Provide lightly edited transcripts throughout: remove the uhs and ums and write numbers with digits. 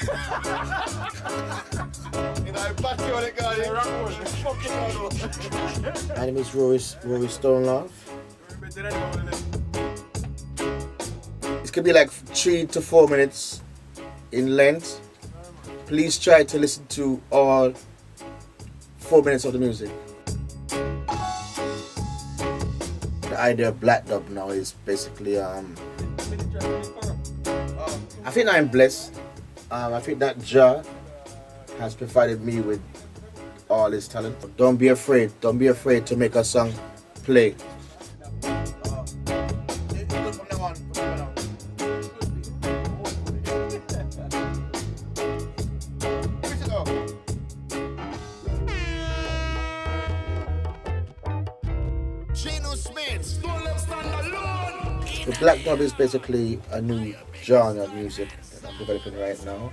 My name is RORY Stone Love. It's gonna be like 3 to 4 minutes in length. Please try to listen to all 4 minutes of the music. The idea of black dub now is basically I think I'm blessed. I think that Jah has provided me with all his talent. Don't be afraid to make a song play. The black dub is basically a new genre of music that I'm developing right now.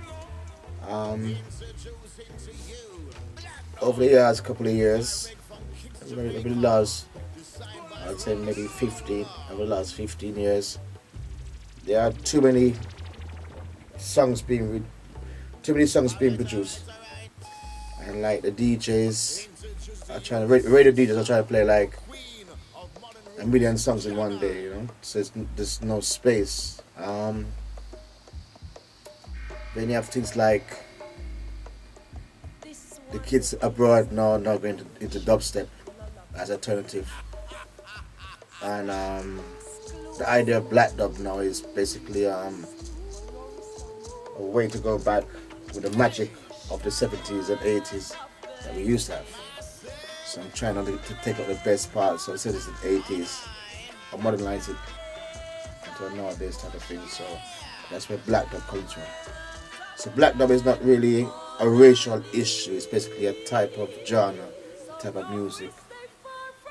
Over the years, couple of years, over the last, I'd say maybe 15, over the last 15 years, there are too many songs being produced, and like the DJs are trying to, radio DJs are trying to play like a million songs in one day, you know. So there's no space. Then you have things like the kids abroad now going into dubstep as alternative, and the idea of black dub now is basically a way to go back with the magic of the 70s and 80s that we used to have. So I'm trying to take out the best parts of the 70s and 80s and modernize it into a nowadays type of thing. So that's where black dub comes from. So black dub is not really a racial issue. It's basically a type of genre, type of music,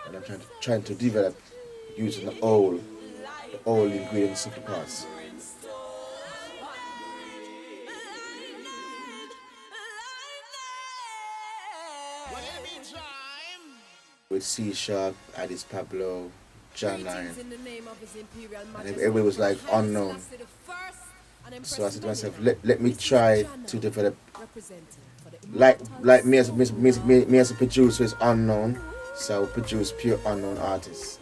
and I'm trying to develop using the old ingredients of the past. With C Sharp, Addis, Pablo, John Lion, and everybody was like unknown. So I said to myself, let me try to develop, like me as a producer is unknown, so I will produce pure unknown artists.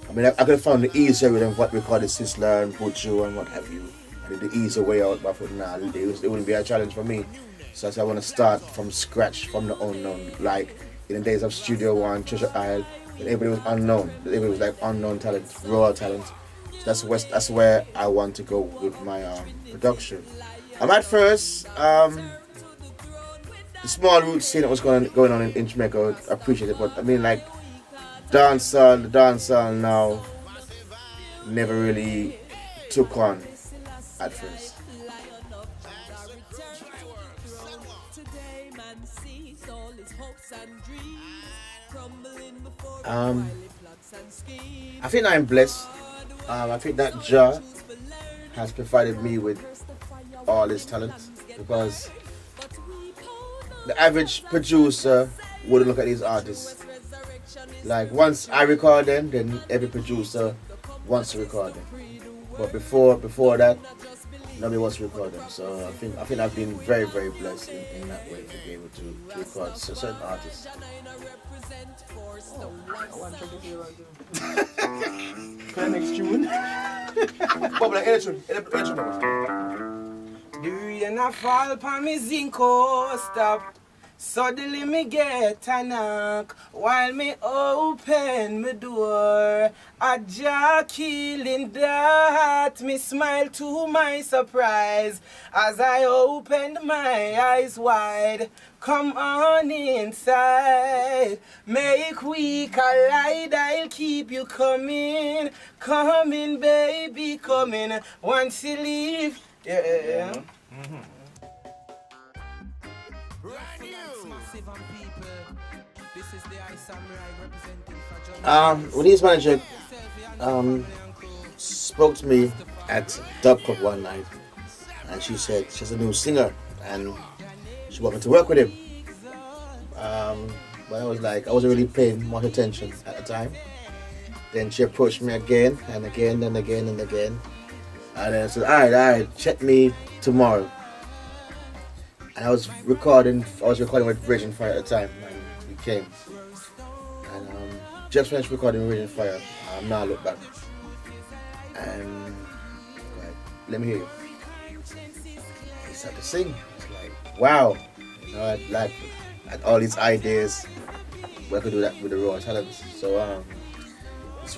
I mean, I could have found the easier way than what we call the Sizzler and Buju and what have you. I did the easier way out, but for now, it wouldn't be a challenge for me. So I said I want to start from scratch, from the unknown. Like in the days of Studio One, Treasure Isle, everybody was unknown. Everybody was like unknown talent, raw talent. That's where I want to go with my production. At first, the small root scene that was going on in Jamaica, I appreciate it, but I mean like the dancehall now never really took on at first. I think I'm blessed. I think that Jah has provided me with all his talent, because the average producer wouldn't look at these artists. Like once I record them, then every producer wants to record them. But before that, nobody wants to record them. So I think I've been very, very blessed in that way to be able to record certain artists. Oh, I want to hear Chronixx tune. Pablo, any tune. The rain a fall pa me zinco stop. Suddenly me get a knock while me open me door. A Jah killing that. Me smile to my surprise as I opened my eyes wide. Come on inside, make we collide. I'll keep you coming, baby, coming. Once you leave, yeah. Mm-hmm. When his manager spoke to me at Dub Cup one night, and she said she's a new singer and she wanted to work with him. But I wasn't really paying much attention at the time. Then she approached me again and again and again and again. And then I said, all right, check me tomorrow. And I was recording with Raging Fire at the time when we came. And just finished recording Raging Fire. Now I look back. And like, let me hear you. He started to sing. It's like, wow. You know, I had all these ideas where I could do that with the raw talents. So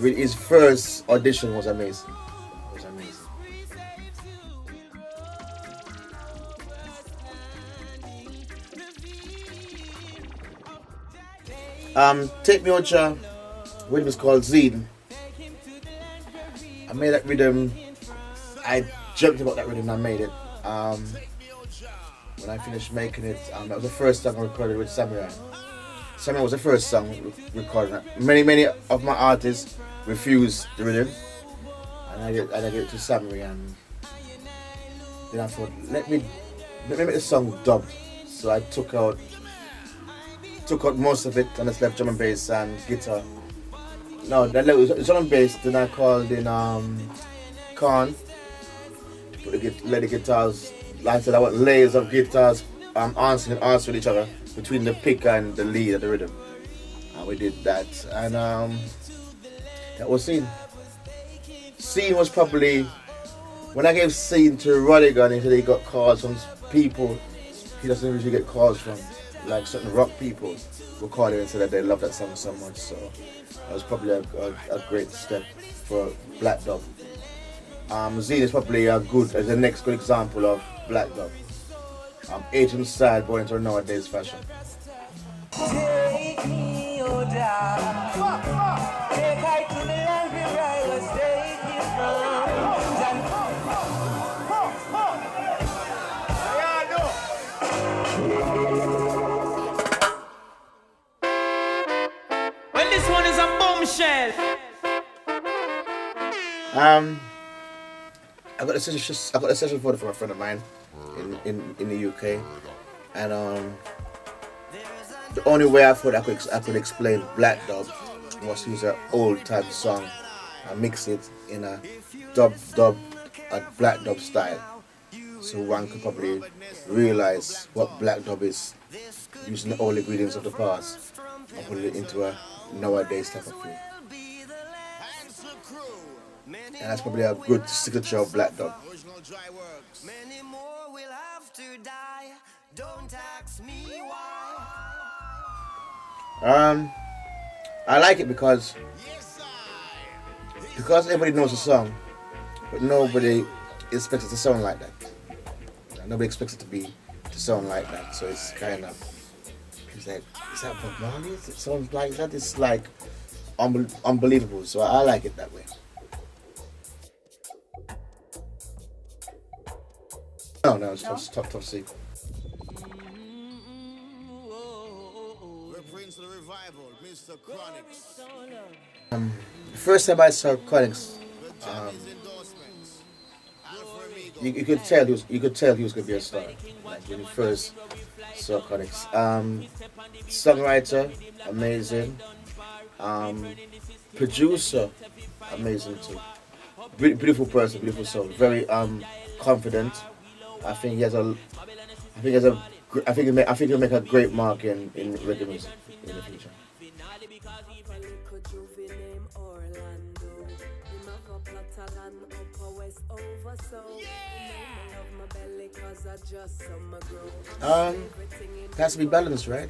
his first audition was amazing. It was amazing. Take Me Ocha, rhythm is called Zine. I made that rhythm. I dreamt about that rhythm and I made it. When I finished making it, that was the first song I recorded with Samory. Samory was the first song recorded. Many of my artists refused the rhythm, and I gave it to Samory, and then I thought, let me make the song dubbed. So I took out most of it and just left drum and bass and guitar. No, that was drum and bass. Then I called in Khan to let the guitars. Like I said, I want layers of guitars answering with each other between the pick and the lead of the rhythm. And we did that, and that was Scene. Scene was probably when I gave Scene to Rodigan. He said he got calls from people he doesn't usually get calls from, like certain rock people who called him and said that they love that song so much. So that was probably a great step for Black Dog. Zine is probably the next good example of Black Dog. Asian style going into nowadays fashion. Take me down. Take I to the land where I was taken from. Well, this one is a bombshell. I got a session photo from a friend of mine in the UK, and the only way I thought I could explain Black Dub was to use an old type song and mix it in a dub a Black Dub style, so one could probably realize what Black Dub is, using the old ingredients of the past and putting it into a nowadays type of feel. And that's probably a good signature of Black Dog. Many more will have to die. Don't ask me why. I like it because everybody knows the song, but nobody expects it to sound like that. Nobody expects it to sound like that. So it's kind of, it's like, is that Bob Marley? It sounds like that. It's like unbelievable. So I like it that way. No, it's top secret. The revival, Mr. Chronixx. The first time I saw Chronixx, you could tell he was gonna be a star. Like when you first saw Chronixx. Songwriter, amazing. Producer, amazing too. Beautiful person, beautiful soul. Very confident. I think he'll make a great mark in reggae music in the future. It has to be balanced, right?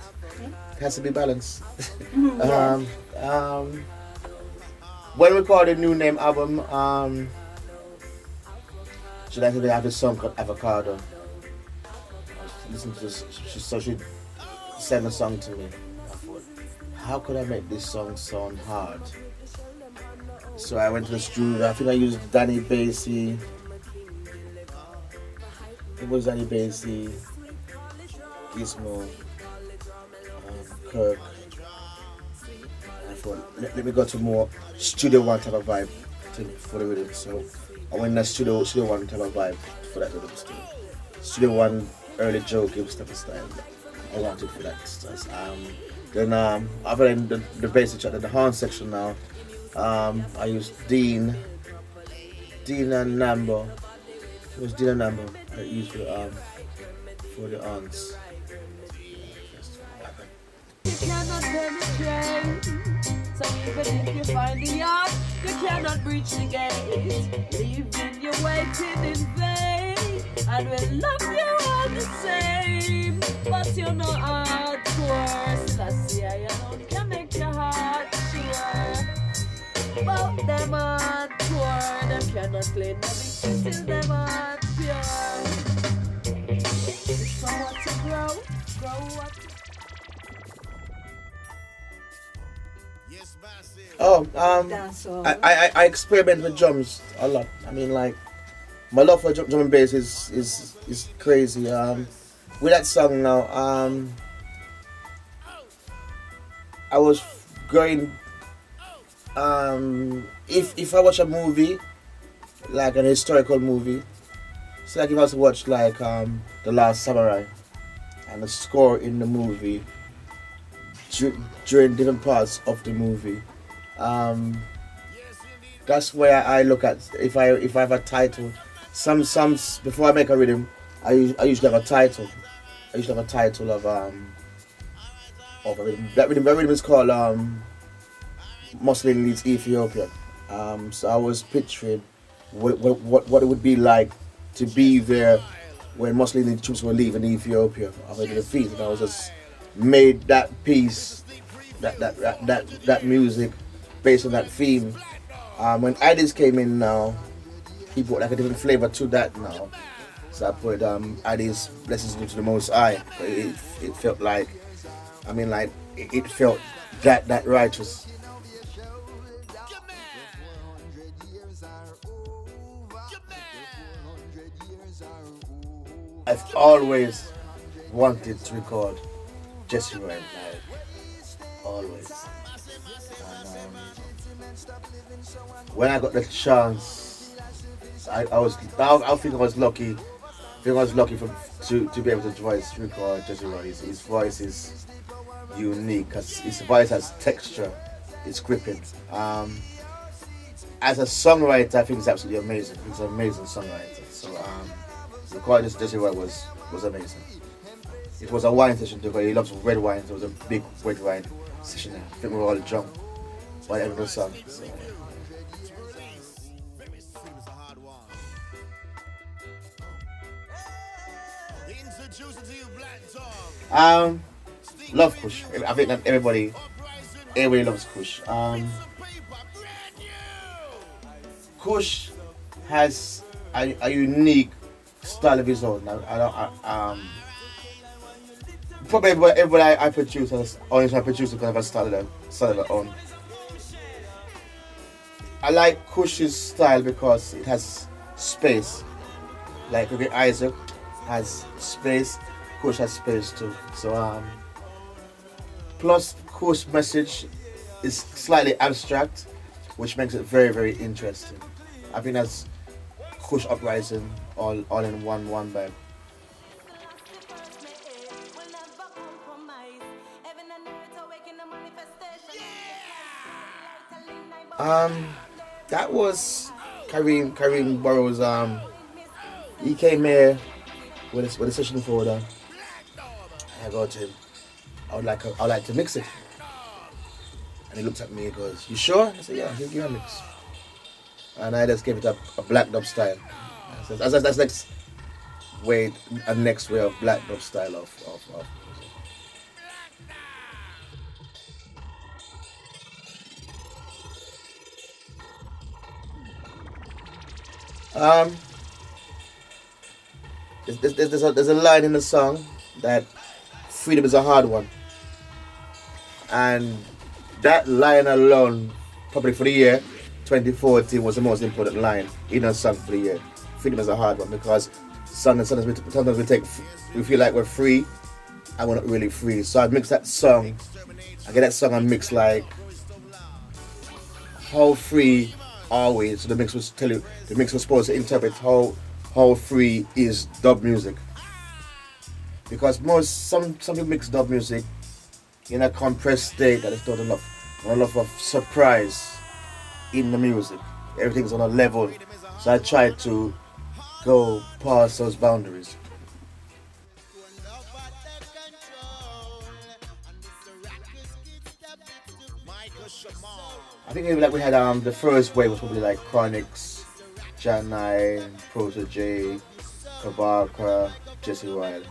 It has to be balanced. When we record a new name album, should I think they have this song called Avocado? Listen to this. She sent a song to me. I thought, how could I make this song sound hard? So I went to the studio. I think I used Danny Basie. It was Danny Basie, Gizmo, Kirk. And I thought, let me go to more Studio One type of vibe for the rhythm. So I went to Studio One type of vibe for that rhythm. Studio One early Joe Gibbs type of style. I wanted for that. Then other than the basic track, the horn section now, I used Dean and Nambo. It was Dean and Nambo I used for for the aunts. You cannot penetrate. So even if you find the yard, you cannot breach the gate. Leaving you waiting in vain. And we'll love you all the same. But you're not hardcore. So that's the I can make your heart sure. But them hardcore. Them cannot clean everything till them heart pure. It's for what to grow what to Oh, I experiment with drums a lot. I mean, like, my love for drum and bass is crazy. With that song now, I was going. If I watch a movie, like an historical movie, it's like if I was to watch like The Last Samurai, and the score in the movie during different parts of the movie. That's where I look at if I have a title. Some before I make a rhythm, I usually have a title. I usually have a title of a rhythm. That rhythm is called Muslim Leads Ethiopia. So I was picturing what it would be like to be there when Muslim League troops were leaving Ethiopia after the defeat, and I was just made that piece, that music based on that theme. When Addis came in now, he brought like a different flavor to that now. So I put Addis Blessings to the Most High. It felt like, I mean, like it felt that righteous. I've always wanted to record Jesse Ryan live. Always. And, when I got the chance, I think I was lucky. I think I was lucky to be able to record Jesse Ryan. His voice is unique because his voice has texture. It's gripping. As a songwriter, I think it's absolutely amazing. He's an amazing songwriter. So recording Jesse Ryan was amazing. It was a wine session too, because he loves red wine. So it was a big red wine session. I think we were all drunk by every song. So, love Kush. I think that everybody loves Kush. Kush has a unique style of his own. Probably everybody I produce has only I produce because I've style of their own. I like Kush's style because it has space. Like with Isaac has space, Kush has space too. So plus Kush's message is slightly abstract, which makes it very, very interesting. I think that's Kush Uprising all in one bag. That was Kareem Burrows. He came here with a session folder. I go to him. I would like to mix it. And he looked at me and goes, "You sure?" I said, "Yeah, he'll give me a mix." And I just gave it a black dub style. That's next way of black dub style of There's a line in the song that freedom is a hard one, and that line alone, probably for the year 2014, was the most important line in a song for the year. Freedom is a hard one because sometimes we feel like we're free and we're not really free. So I mix that song, I get that song and mix like how free are we? So the mix was supposed to interpret how free is dub music. Because some people mix dub music in a compressed state that is not enough of surprise in the music. Everything's on a level. So I try to go past those boundaries. I think maybe like we had the first wave was probably like Chronixx, Janai, Protoje, Kabaka, Jesse Wild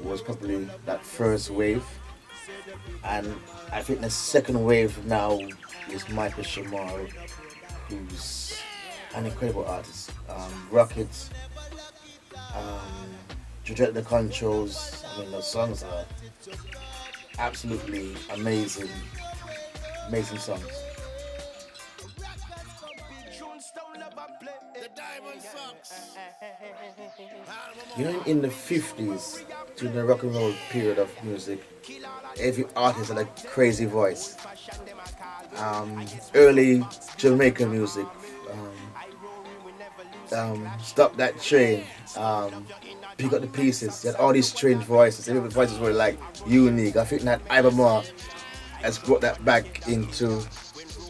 was probably that first wave, and I think the second wave now is Micah Shamar, who's an incredible artist. Rockets, Judette the Controls. I mean, those songs are absolutely amazing songs. You know, in the 50s, during the rock and roll period of music, every artist had a crazy voice. Early Jamaican music, Stop That Train, Pick Up the Pieces, you had all these strange voices. Every voices were like unique. I think that Mahr has brought that back into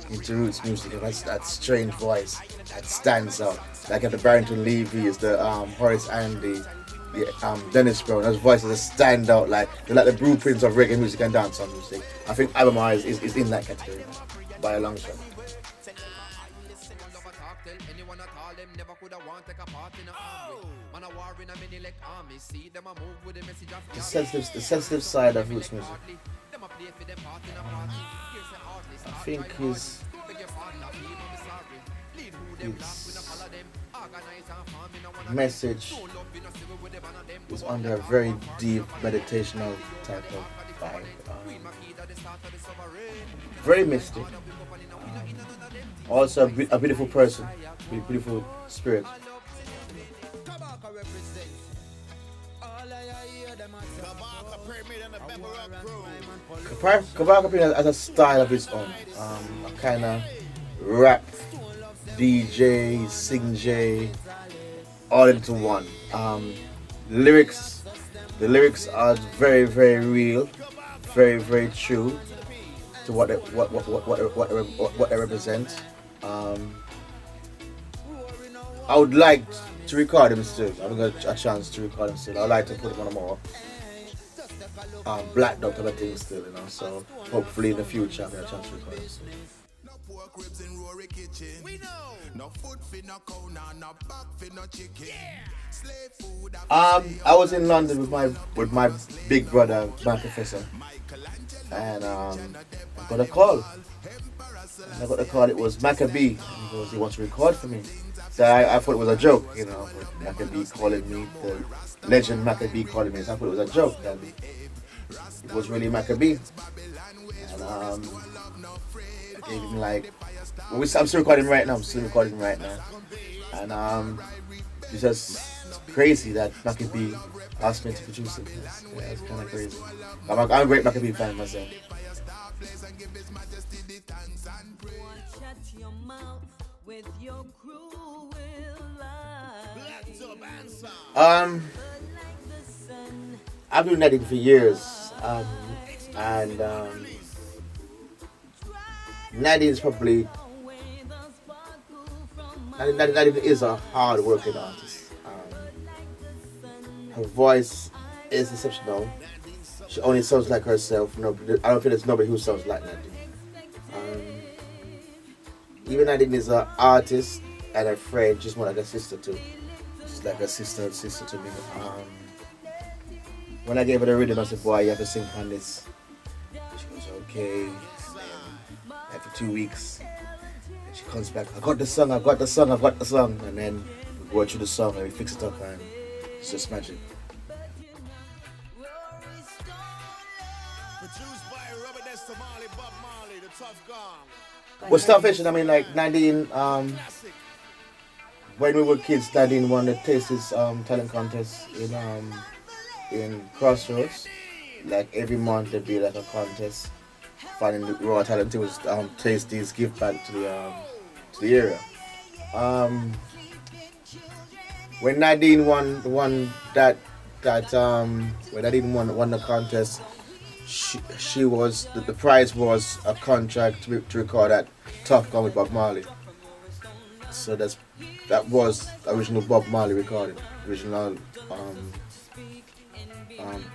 roots music, and that strange voice that stands out. Like at the Barrington Levy's, the Horace Andy, Dennis Brown, those voices that stand out like they're like the blueprints of reggae music and dancehall music. I think Mahr is in that category by a long shot. The sensitive side of roots music. I think his message is under a very deep meditational type of vibe. Very mystic. Also a beautiful person, with a beautiful spirit. Kabaka has a style of its own. A kind of rap, DJ, sing J, all into one. The lyrics are very, very real, very, very true to what they represent. I would like to record him still. I haven't got a chance to record him still. I'd like to put him on a more black dog type of thing still, you know. So hopefully in the future I'll get a chance to record him still. No pork ribs in RORY kitchen. We know. No food for no cow, no back for no chicken. Yeah. Slave food. I was in London with my big brother, my professor, and I got a call. It was Maccabee. He wants to record for me. So I thought it was a joke, you know. Maccabee calling me, the legend Maccabee calling me. So I thought it was a joke. And it was really Maccabee. And I gave him like, I'm still recording right now. And it's just crazy that Maccabee asked me to produce it. Yeah, it's kind of crazy. I'm a great Maccabee fan myself. I've been Nadine for years, and Nadine is a hard-working artist. Her voice is exceptional. She only sounds like herself. I don't think there's nobody who sounds like Nadine. Even Nadine is an artist and a friend. She's more like a sister too. She's like a sister to me. When I gave her the rhythm, I said, "Boy, you have to sing on this." She goes, "Okay." After 2 weeks, and she comes back. I got the song. And then we go through the song and we fix it up, and it's just magic. Well, Starvation, I mean, like Nadine, when we were kids, Nadine won the Tastes talent contest in Crossroads. Like every month there'd be like a contest finding the raw talent. It was Tasty's give back to the area. When Nadine won when Nadine won the contest, she was the prize was a contract to record at Tough Gun with Bob Marley. So that was original Bob Marley recording, original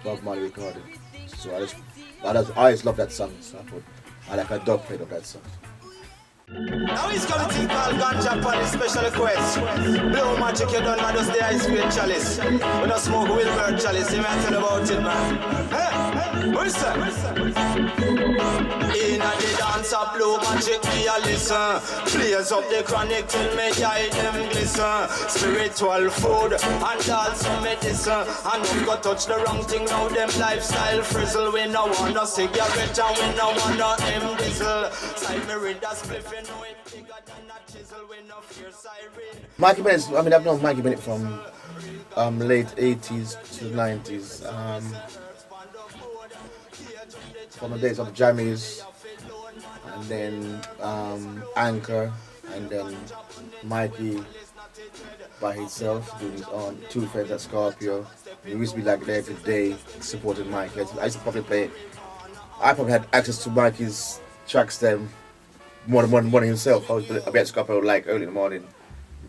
Bob Marley recording. So I always love that song. So I like a dub plate of that song. Now he's coming to call ganja for the special request. Blue magic, you don't know just the ice cream chalice. We don't smoke Wilbur chalice, you may tell about it, man. Hey, what's that? In the dance of blue magic, me a listen. Players up the Chronixx till me eye them glisten. Spiritual food and also medicine. And don't go touch the wrong thing, now them lifestyle frizzle. We no want no cigarette and we no want no diesel. Side me read that spliff. Mikey Bennett, I mean, I've known Mikey Bennett from late 80s to 90s. From the days of Jammies, and then Anchor, and then Mikey by himself doing his own, two friends at Scorpio. We used to be like there every day supporting Mikey. I used to probably play, I probably had access to Mikey's tracks then. More than himself. I'd be at Scorpio like early in the morning,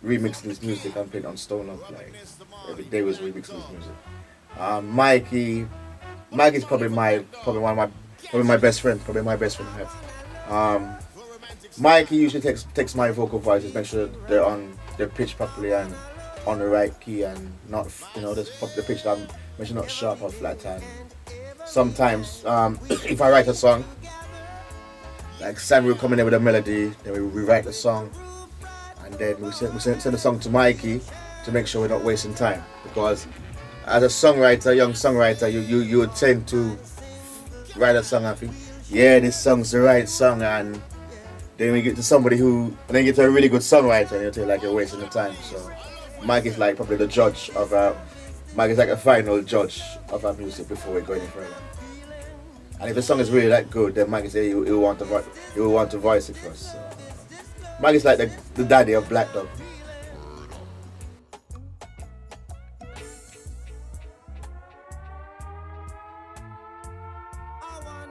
remixing his music and playing on Stone Love. Like every day was remixing his music. Mikey's probably my best friend. Probably my best friend I have. Mikey usually takes my vocal voices, make sure they're pitched properly and on the right key and not the pitch that I'm make sure not sharp or flat. And sometimes if I write a song. Like Samory will come in there with a melody, then we rewrite the song, and then we send the song to Mikey to make sure we're not wasting time. Because as a songwriter, young songwriter, you would tend to write a song and think, yeah, this song's the right song, and then we get to somebody and then you get to a really good songwriter, and you feel like you're wasting the time. So Mikey's like probably the judge of Mikey's like a final judge of our music before we go any further. And if the song is really that good, then Mike say he will want to voice it for us. So, Mike is like the daddy of Black Dog.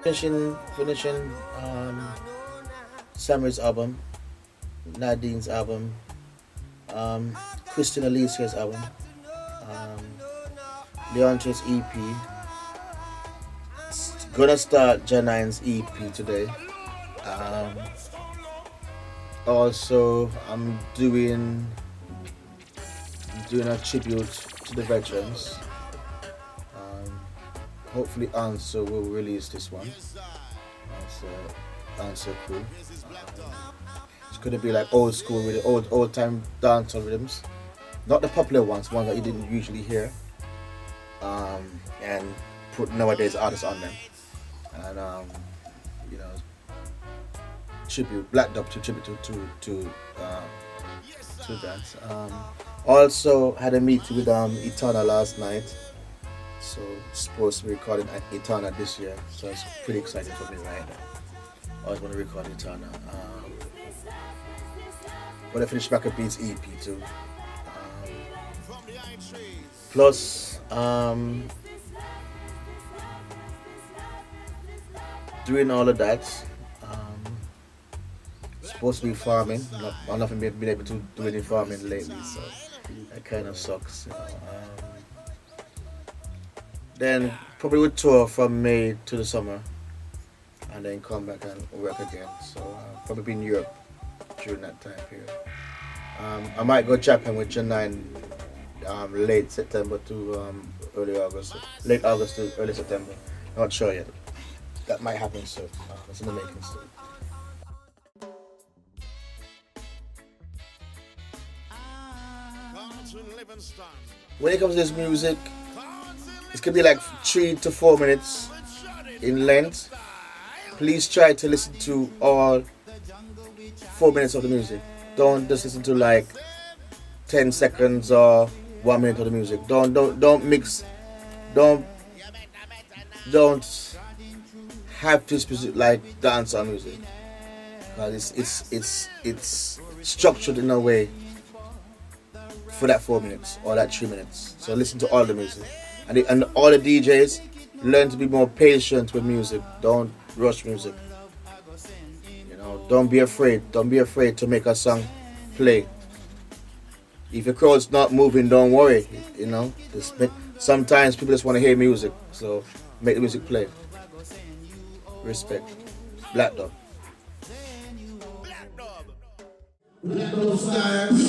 Finishing Samory's album, Nadine's album, Christina Alicia's album, Leontra's EP. Gonna start Janine's EP today. Also, I'm doing a tribute to the veterans. Hopefully, Answer will release this one. Answer crew. It's gonna be like old school with old time dancehall rhythms, not the popular ones that you didn't usually hear. And put nowadays artists on them. And tribute, Black Dog to tribute to that. Also had a meeting with Etana last night, so supposed to be recording at Etana this year. So it's pretty exciting for me right now. I was going to record Etana. When I finish Back Up Beats EP too. Plus doing all of that, supposed to be farming. I've not been able to do any farming lately, so that kind of sucks. Then probably would tour from May to the summer, and then come back and work again. So probably be in Europe during that time period. I might go Japan with Janine late September to early August, late August to early September. Not sure yet. That might happen soon. It's in the making still. When it comes to this music, it's gonna be like 3 to 4 minutes in length. Please try to listen to all 4 minutes of the music. Don't just listen to like 10 seconds or 1 minute of the music. Don't mix. Don't have to specific like dancehall music, because it's structured in a way for that 4 minutes or that 3 minutes. So listen to all the music, and all the DJs learn to be more patient with music. Don't rush music. Don't be afraid. Don't be afraid to make a song play. If your crowd's not moving, don't worry. Just sometimes people just want to hear music, so make the music play. Respect. Black Dog. Black Dog style.